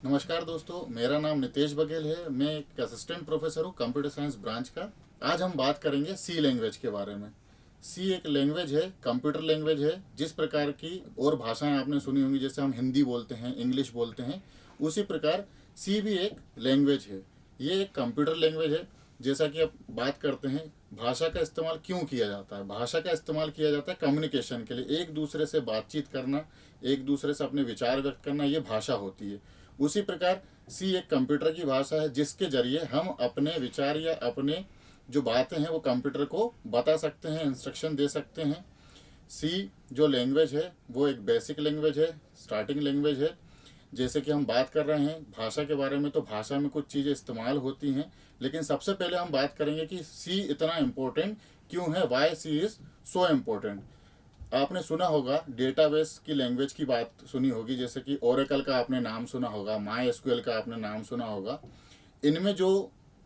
नमस्कार दोस्तों, मेरा नाम नितेश बघेल है। मैं एक असिस्टेंट प्रोफेसर हूँ कंप्यूटर साइंस ब्रांच का। आज हम बात करेंगे सी लैंग्वेज के बारे में। सी एक लैंग्वेज है, कंप्यूटर लैंग्वेज है। जिस प्रकार की और भाषाएं आपने सुनी होंगी, जैसे हम हिंदी बोलते हैं, इंग्लिश बोलते हैं, उसी प्रकार सी भी एक लैंग्वेज है। ये एक कंप्यूटर लैंग्वेज है। जैसा कि अब बात करते हैं, भाषा का इस्तेमाल क्यों किया जाता है। भाषा का इस्तेमाल किया जाता है कम्युनिकेशन के लिए, एक दूसरे से बातचीत करना, एक दूसरे से अपने विचार व्यक्त करना, ये भाषा होती है। उसी प्रकार सी एक कंप्यूटर की भाषा है, जिसके जरिए हम अपने विचार या अपने जो बातें हैं वो कंप्यूटर को बता सकते हैं, इंस्ट्रक्शन दे सकते हैं। सी जो लैंग्वेज है वो एक बेसिक लैंग्वेज है, स्टार्टिंग लैंग्वेज है। जैसे कि हम बात कर रहे हैं भाषा के बारे में, तो भाषा में कुछ चीज़ें इस्तेमाल होती हैं, लेकिन सबसे पहले हम बात करेंगे कि सी इतना इम्पोर्टेंट क्यों है, why C is so important. आपने सुना होगा डेटाबेस की लैंग्वेज की बात सुनी होगी, जैसे कि ओरेकल का आपने नाम सुना होगा, माई एसक्यूएल का आपने नाम सुना होगा। इनमें जो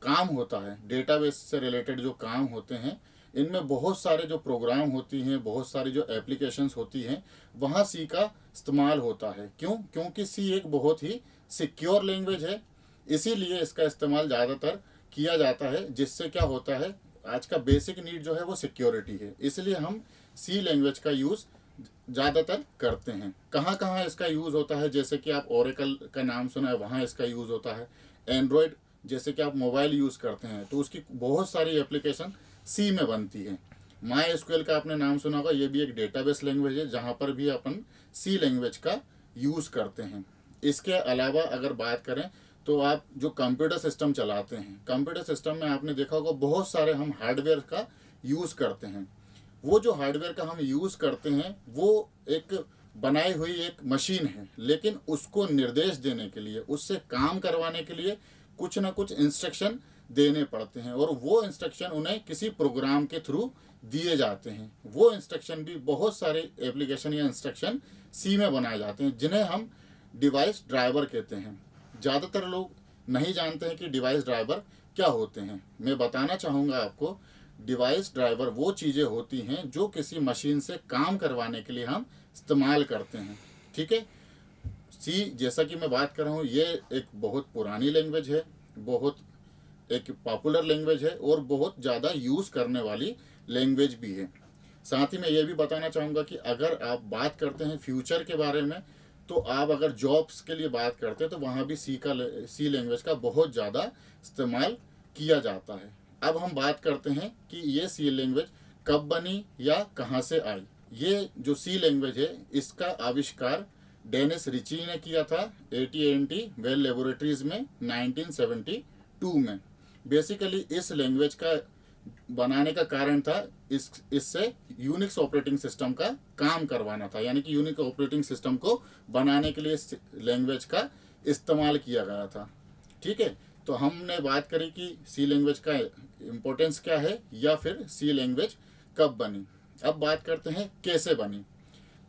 काम होता है, डेटाबेस से रिलेटेड जो काम होते हैं, इनमें बहुत सारे जो प्रोग्राम होती हैं, बहुत सारी जो एप्लीकेशंस होती हैं, वहाँ सी का इस्तेमाल होता है। क्यों? क्योंकि सी एक बहुत ही सिक्योर लैंग्वेज है, इसीलिए इसका इस्तेमाल ज़्यादातर किया जाता है। जिससे क्या होता है, आज का बेसिक नीड जो है वो सिक्योरिटी है, इसलिए हम सी लैंग्वेज का यूज़ ज़्यादातर करते हैं। कहाँ कहाँ इसका यूज़ होता है, जैसे कि आप ओरेकल का नाम सुना है, वहाँ इसका यूज़ होता है। एंड्रॉयड, जैसे कि आप मोबाइल यूज़ करते हैं, तो उसकी बहुत सारी एप्लीकेशन सी में बनती है। माई एसक्यूएल का आपने नाम सुना होगा, ये भी एक डेटाबेस लैंग्वेज है, जहाँ पर भी अपन सी लैंग्वेज का यूज़ करते हैं। इसके अलावा अगर बात करें, तो आप जो कंप्यूटर सिस्टम चलाते हैं, कंप्यूटर सिस्टम में आपने देखा होगा बहुत सारे हम हार्डवेयर का यूज़ करते हैं। वो जो हार्डवेयर का हम यूज़ करते हैं वो एक बनाई हुई एक मशीन है, लेकिन उसको निर्देश देने के लिए, उससे काम करवाने के लिए कुछ ना कुछ इंस्ट्रक्शन देने पड़ते हैं, और वो इंस्ट्रक्शन उन्हें किसी प्रोग्राम के थ्रू दिए जाते हैं। वो इंस्ट्रक्शन भी बहुत सारे एप्लीकेशन या इंस्ट्रक्शन सी में बनाए जाते हैं, जिन्हें हम डिवाइस ड्राइवर कहते हैं। ज़्यादातर लोग नहीं जानते हैं कि डिवाइस ड्राइवर क्या होते हैं। मैं बताना चाहूँगा आपको, डिवाइस ड्राइवर वो चीज़ें होती हैं जो किसी मशीन से काम करवाने के लिए हम इस्तेमाल करते हैं। ठीक है। सी, जैसा कि मैं बात कर रहा हूँ, ये एक बहुत पुरानी लैंग्वेज है, बहुत एक पॉपुलर लैंग्वेज है, और बहुत ज़्यादा यूज़ करने वाली लैंग्वेज भी है। साथ ही मैं ये भी बताना चाहूँगा कि अगर आप बात करते हैं फ्यूचर के बारे में, तो आप अगर जॉब्स के लिए बात करते हैं, तो वहाँ भी सी लैंग्वेज का बहुत ज़्यादा इस्तेमाल किया जाता है। अब हम बात करते हैं कि ये सी लैंग्वेज कब बनी या कहाँ से आई। ये जो सी लैंग्वेज है, इसका आविष्कार डेनिस रिची ने किया था AT&T बेल लेबोरेटरीज में 1972 में। बेसिकली इस लैंग्वेज का बनाने का कारण था, इससे यूनिक्स ऑपरेटिंग सिस्टम का काम करवाना था, यानी कि यूनिक्स ऑपरेटिंग सिस्टम को बनाने के लिए इस लैंग्वेज का इस्तेमाल किया गया था। ठीक है। तो हमने बात करी कि सी लैंग्वेज का इम्पोर्टेंस क्या है, या फिर सी लैंग्वेज कब बनी। अब बात करते हैं कैसे बनी।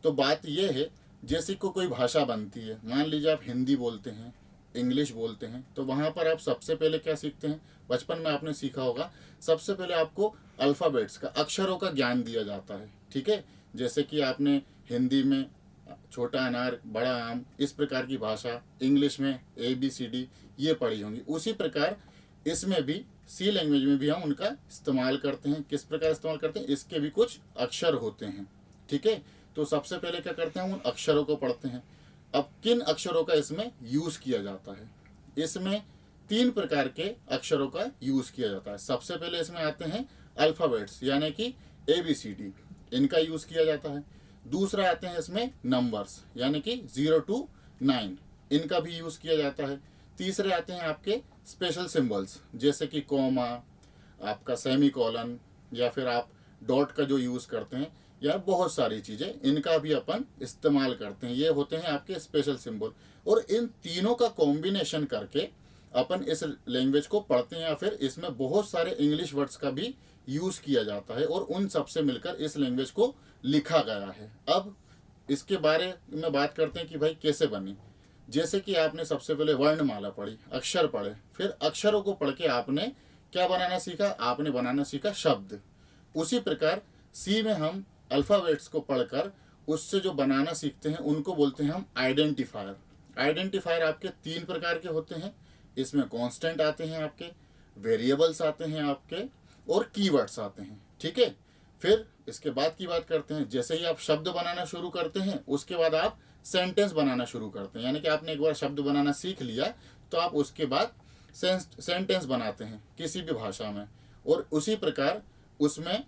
तो बात यह है, जैसे को कोई भाषा बनती है, मान लीजिए आप हिंदी बोलते हैं, इंग्लिश बोलते हैं, तो वहाँ पर आप सबसे पहले क्या सीखते हैं। बचपन में आपने सीखा होगा, सबसे पहले आपको अल्फ़ाबेट्स का, अक्षरों का ज्ञान दिया जाता है। ठीक है। जैसे कि आपने हिंदी में छोटा अनार बड़ा आम, इस प्रकार की भाषा, इंग्लिश में ABCD ये पढ़ी होंगी। उसी प्रकार इसमें भी, सी लैंग्वेज में भी हम उनका इस्तेमाल करते हैं। किस प्रकार इस्तेमाल करते हैं, इसके भी कुछ अक्षर होते हैं। ठीक है। तो सबसे पहले क्या करते हैं, हम उन अक्षरों को पढ़ते हैं। अब किन अक्षरों का इसमें यूज़ किया जाता है, इसमें 3 प्रकार के अक्षरों का यूज़ किया जाता है। सबसे पहले इसमें आते हैं अल्फ़ाबेट्स, यानी कि ABCD, इनका यूज़ किया जाता है। दूसरा आते हैं इसमें नंबर्स, यानी कि 0 to 9, इनका भी यूज़ किया जाता है। तीसरे आते हैं आपके स्पेशल सिंबल्स, जैसे कि कॉमा, आपका सेमी कॉलन, या फिर आप डॉट का जो यूज़ करते हैं, या बहुत सारी चीज़ें, इनका भी अपन इस्तेमाल करते हैं। ये होते हैं आपके स्पेशल सिंबल, और इन तीनों का कॉम्बिनेशन करके अपन इस लैंग्वेज को पढ़ते हैं, या फिर इसमें बहुत सारे इंग्लिश वर्ड्स का भी यूज़ किया जाता है, और उन सब से मिलकर इस लैंग्वेज को लिखा गया है। अब इसके बारे में बात करते हैं कि भाई कैसे बनी। जैसे कि आपने सबसे पहले वर्णमाला पढ़ी, अक्षर पढ़े, फिर अक्षरों को पढ़ के आपने क्या बनाना सीखा, आपने बनाना सीखा शब्द। उसी प्रकार सी में हम अल्फ़ाबेट्स को पढ़कर उससे जो बनाना सीखते हैं, उनको बोलते हैं हम आइडेंटिफायर। आइडेंटिफायर आपके 3 प्रकार के होते हैं। इसमें कांस्टेंट आते हैं आपके, वेरिएबल्स आते हैं आपके, और कीवर्ड्स आते हैं। ठीक है, फिर इसके बाद की बात करते हैं। जैसे ही आप शब्द बनाना शुरू करते हैं उसके बाद आप सेंटेंस बनाना शुरू करते हैं, यानी कि आपने एक बार शब्द बनाना सीख लिया तो आप उसके बाद सेंटेंस बनाते हैं किसी भी भाषा में। और उसी प्रकार उसमें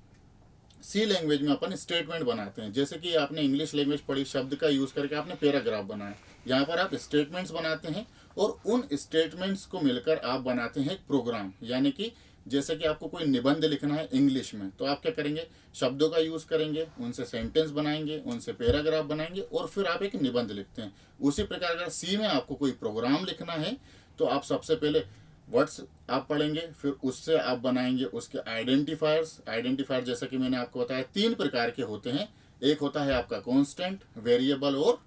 सी लैंग्वेज में अपन स्टेटमेंट बनाते हैं। जैसे कि आपने इंग्लिश लैंग्वेज पढ़ी, शब्द का यूज़ करके आपने पैराग्राफ बनाया, यहाँ पर आप स्टेटमेंट्स बनाते हैं और उन स्टेटमेंट्स को मिलकर आप बनाते हैं एक प्रोग्राम। यानी कि जैसे कि आपको कोई निबंध लिखना है इंग्लिश में, तो आप क्या करेंगे, शब्दों का यूज़ करेंगे, उनसे सेंटेंस बनाएंगे, उनसे पैराग्राफ बनाएंगे और फिर आप एक निबंध लिखते हैं। उसी प्रकार अगर सी में आपको कोई प्रोग्राम लिखना है तो आप सबसे पहले वर्ड्स आप पढ़ेंगे, फिर उससे आप बनाएंगे उसके आइडेंटिफायर्स। आइडेंटिफायर जैसा कि मैंने आपको बताया 3 प्रकार के होते हैं। एक होता है आपका कांस्टेंट, वेरिएबल और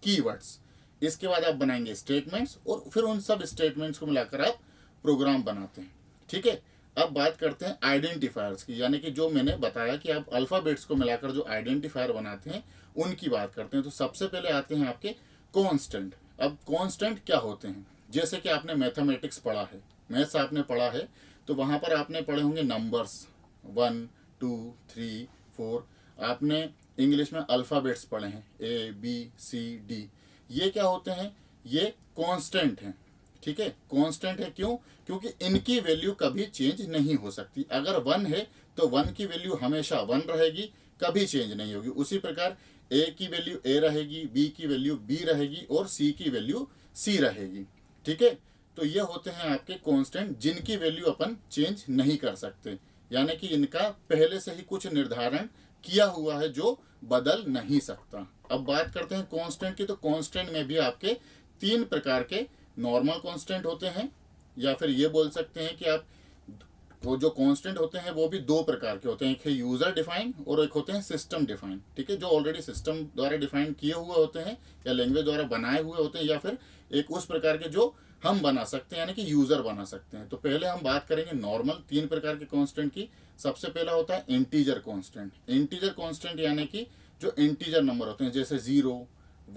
कीवर्ड्स। इसके बाद आप बनाएंगे स्टेटमेंट्स और फिर उन सब स्टेटमेंट्स को मिलाकर आप प्रोग्राम बनाते हैं। ठीक है, अब बात करते हैं आइडेंटिफायर्स की, यानी कि जो मैंने बताया कि आप अल्फ़ाबेट्स को मिलाकर जो आइडेंटिफायर बनाते हैं उनकी बात करते हैं। तो सबसे पहले आते हैं आपके कांस्टेंट। अब कांस्टेंट क्या होते हैं, जैसे कि आपने मैथमेटिक्स पढ़ा है, मैथ्स आपने पढ़ा है, तो वहाँ पर आपने पढ़े होंगे नंबर्स 1 2 3 4। आपने इंग्लिश में अल्फ़ाबेट्स पढ़े हैं ABCD। ये क्या होते हैं, ये कांस्टेंट हैं। ठीक है, कांस्टेंट है क्यों, क्योंकि इनकी वैल्यू कभी चेंज नहीं हो सकती। अगर 1 है तो 1 की वैल्यू हमेशा 1 रहेगी, कभी चेंज नहीं होगी। उसी प्रकार A की वैल्यू A रहेगी, B की वैल्यू B रहेगी और C की वैल्यू C रहेगी। ठीक है, तो ये होते हैं आपके कांस्टेंट जिनकी वैल्यू अपन चेंज नहीं कर सकते, यानी कि इनका पहले से ही कुछ निर्धारण किया हुआ है जो बदल नहीं सकता। अब बात करते हैं कांस्टेंट की, तो कांस्टेंट में भी आपके 3 प्रकार के नॉर्मल कांस्टेंट होते हैं, या फिर ये बोल सकते हैं कि आप वो जो कांस्टेंट होते हैं वो भी 2 प्रकार के होते हैं। एक है यूज़र डिफाइन और एक होते हैं सिस्टम डिफाइन। ठीक है, जो ऑलरेडी सिस्टम द्वारा डिफाइन किए हुए होते हैं या लैंग्वेज द्वारा बनाए हुए होते हैं, या फिर एक उस प्रकार के जो हम बना सकते हैं, यानी कि यूज़र बना सकते हैं। तो पहले हम बात करेंगे नॉर्मल 3 प्रकार के कांस्टेंट की। सबसे पहला होता है इंटीजर कांस्टेंट। इंटीजर कांस्टेंट यानी कि जो इंटीजर नंबर होते हैं, जैसे 0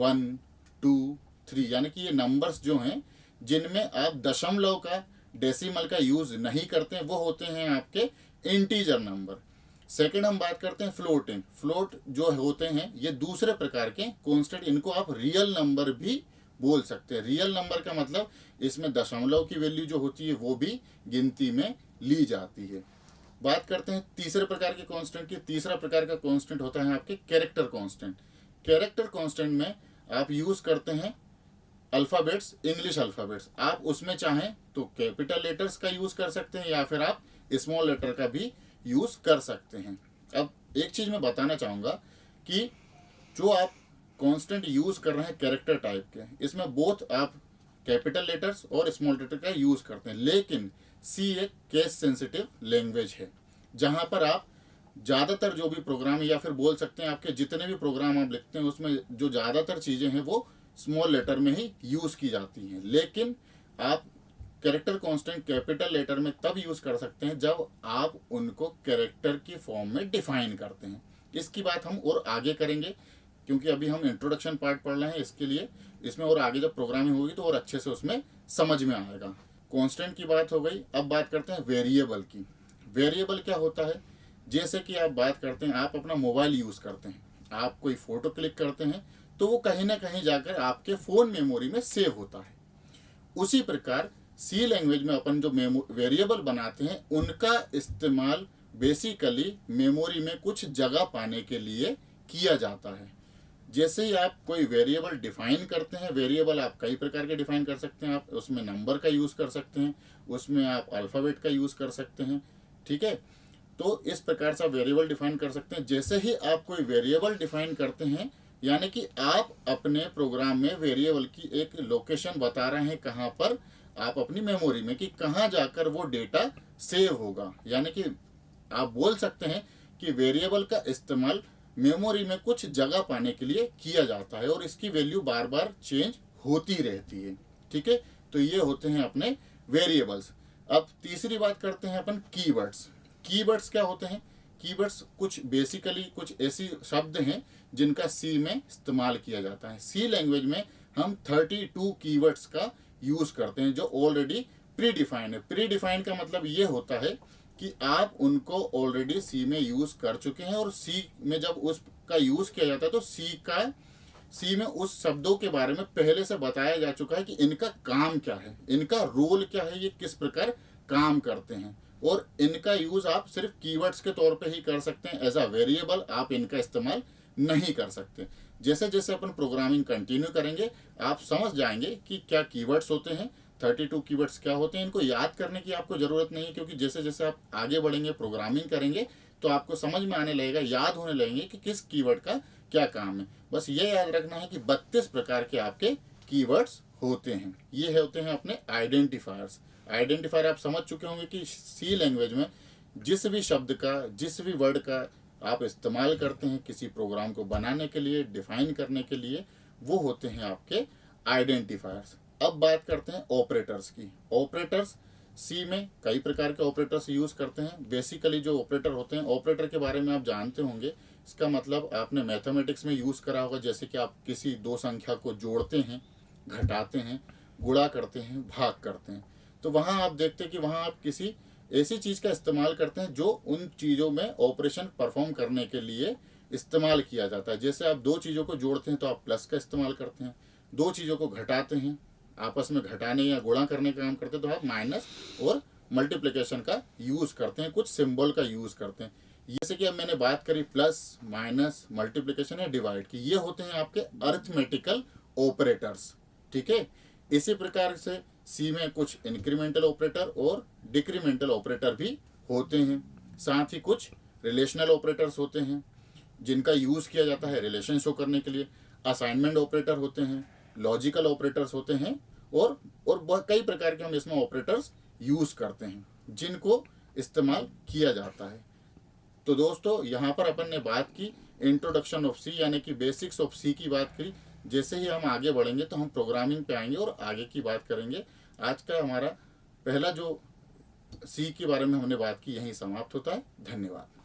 1 2 3, यानी कि ये नंबर्स जो हैं जिनमें आप दशमलव का, डेसिमल का यूज नहीं करते हैं, वो होते हैं आपके इंटीजर नंबर। सेकंड हम बात करते हैं फ्लोटिंग। फ्लोट जो होते हैं ये दूसरे प्रकार के कांस्टेंट, इनको आप रियल नंबर भी बोल सकते हैं। रियल नंबर का मतलब इसमें दशमलव की वैल्यू जो होती है वो भी गिनती में ली जाती है। बात करते हैं तीसरे प्रकार के कांस्टेंट की। तीसरा प्रकार का कांस्टेंट होता है आपके कैरेक्टर कांस्टेंट। कैरेक्टर कांस्टेंट में आप यूज करते हैं अल्फ़ाबेट्स, इंग्लिश अल्फ़ाबेट्स। आप उसमें चाहें तो कैपिटल लेटर्स का यूज़ कर सकते हैं या फिर आप स्मॉल लेटर का भी यूज़ कर सकते हैं। अब एक चीज़ मैं बताना चाहूँगा कि जो आप कांस्टेंट यूज़ कर रहे हैं कैरेक्टर टाइप के, इसमें बोथ आप कैपिटल लेटर्स और स्मॉल लेटर का यूज़ करते हैं। लेकिन सी एक केस सेंसिटिव लैंग्वेज है, जहाँ पर आप ज़्यादातर जो भी प्रोग्राम, या फिर बोल सकते हैं आपके जितने भी प्रोग्राम आप लिखते हैं उसमें जो ज़्यादातर चीज़ें हैं वो स्मॉल लेटर में ही यूज़ की जाती हैं। लेकिन आप कैरेक्टर कांस्टेंट कैपिटल लेटर में तब यूज़ कर सकते हैं जब आप उनको कैरेक्टर की फॉर्म में डिफाइन करते हैं। इसकी बात हम और आगे करेंगे, क्योंकि अभी हम इंट्रोडक्शन पार्ट पढ़ रहे हैं, इसके लिए इसमें और आगे जब प्रोग्रामिंग होगी तो और अच्छे से उसमें समझ में आएगा। कांस्टेंट की बात हो गई, अब बात करते हैं वेरिएबल की। वेरिएबल क्या होता है, जैसे कि आप बात करते हैं, आप अपना मोबाइल यूज़ करते हैं, आप कोई फ़ोटो क्लिक करते हैं तो वो कहीं ना कहीं जाकर आपके फ़ोन मेमोरी में सेव होता है। उसी प्रकार सी लैंग्वेज में अपन जो वेरिएबल बनाते हैं उनका इस्तेमाल बेसिकली मेमोरी में कुछ जगह पाने के लिए किया जाता है। जैसे ही आप कोई वेरिएबल डिफाइन करते हैं, वेरिएबल आप कई प्रकार के डिफाइन कर सकते हैं। आप उसमें नंबर का यूज़ कर सकते हैं, उसमें आप अल्फ़ाबेट का यूज़ कर सकते हैं। ठीक है, तो इस प्रकार से आप वेरिएबल डिफाइन कर सकते हैं। जैसे ही आप कोई वेरिएबल डिफाइन करते हैं, यानी कि आप अपने प्रोग्राम में वेरिएबल की एक लोकेशन बता रहे हैं, कहाँ पर आप अपनी मेमोरी में, कि कहाँ जाकर वो डेटा सेव होगा। यानी कि आप बोल सकते हैं कि वेरिएबल का इस्तेमाल मेमोरी में कुछ जगह पाने के लिए किया जाता है और इसकी वैल्यू बार बार चेंज होती रहती है। ठीक है, तो ये होते हैं अपने वेरिएबल्स। अब तीसरी बात करते हैं अपन कीवर्ड्स। कीवर्ड्स क्या होते हैं, कीवर्ड्स कुछ बेसिकली कुछ ऐसी शब्द हैं जिनका सी में इस्तेमाल किया जाता है। सी लैंग्वेज में हम 32 कीवर्ड्स का यूज करते हैं जो ऑलरेडी प्री डिफाइंड है। प्री डिफाइंड का मतलब ये होता है कि आप उनको ऑलरेडी सी में यूज कर चुके हैं, और सी में जब उसका यूज किया जाता है तो सी में उस शब्दों के बारे में पहले से बताया जा चुका है कि इनका काम क्या है, इनका रोल क्या है, ये किस प्रकार काम करते हैं, और इनका यूज आप सिर्फ कीवर्ड्स के तौर पे ही कर सकते हैं। एज अ वेरिएबल आप इनका इस्तेमाल नहीं कर सकते। जैसे जैसे अपन प्रोग्रामिंग कंटिन्यू करेंगे आप समझ जाएंगे कि क्या कीवर्ड्स होते हैं, 32 कीवर्ड्स क्या होते हैं। इनको याद करने की आपको ज़रूरत नहीं है, क्योंकि जैसे जैसे आप आगे बढ़ेंगे प्रोग्रामिंग करेंगे तो आपको समझ में आने लगेगा, याद होने लगेंगे कि किस कीवर्ड का क्या काम है। बस ये याद रखना है कि 32 प्रकार के आपके कीवर्ड्स होते हैं। ये होते हैं अपने आइडेंटिफायर्स। आइडेंटिफायर आप समझ चुके होंगे कि सी लैंग्वेज में जिस भी शब्द का, जिस भी वर्ड का आप इस्तेमाल करते हैं किसी प्रोग्राम को बनाने के लिए, डिफाइन करने के लिए, वो होते हैं आपके आइडेंटिफायर्स। अब बात करते हैं ऑपरेटर्स की। ऑपरेटर्स सी में कई प्रकार के ऑपरेटर्स यूज़ करते हैं। बेसिकली जो ऑपरेटर होते हैं, ऑपरेटर के बारे में आप जानते होंगे, इसका मतलब आपने मैथमेटिक्स में यूज़ करा होगा। जैसे कि आप किसी दो संख्या को जोड़ते हैं, घटाते हैं, गुणा करते हैं, भाग करते हैं, तो वहाँ आप देखते हैं कि वहाँ आप किसी ऐसी चीज़ का इस्तेमाल करते हैं जो उन चीज़ों में ऑपरेशन परफॉर्म करने के लिए इस्तेमाल किया जाता है। जैसे आप दो चीज़ों को जोड़ते हैं तो आप प्लस का इस्तेमाल करते हैं, दो चीज़ों को घटाते हैं, आपस में घटाने या गुणा करने का काम करते हैं तो आप माइनस और मल्टीप्लिकेशन का यूज़ करते हैं, कुछ सिंबल का यूज़ करते हैं। जैसे कि अब मैंने बात करी प्लस, माइनस, मल्टीप्लिकेशन या डिवाइड की, ये होते हैं आपके अरिथमेटिकल ऑपरेटर्स। ठीक है, इसी प्रकार से सी में कुछ इंक्रीमेंटल ऑपरेटर और डिक्रीमेंटल ऑपरेटर भी होते हैं। साथ ही कुछ रिलेशनल ऑपरेटर्स होते हैं जिनका यूज़ किया जाता है रिलेशन शो करने के लिए। असाइनमेंट ऑपरेटर होते हैं, लॉजिकल ऑपरेटर्स होते हैं, और कई प्रकार के हम इसमें ऑपरेटर्स यूज़ करते हैं जिनको इस्तेमाल किया जाता है। तो दोस्तों यहाँ पर अपन ने बात की इंट्रोडक्शन ऑफ सी, यानी कि बेसिक्स ऑफ सी की बात करी। जैसे ही हम आगे बढ़ेंगे तो हम प्रोग्रामिंग पे आएंगे और आगे की बात करेंगे। आज का हमारा पहला जो सी के बारे में हमने बात की यहीं समाप्त होता है। धन्यवाद।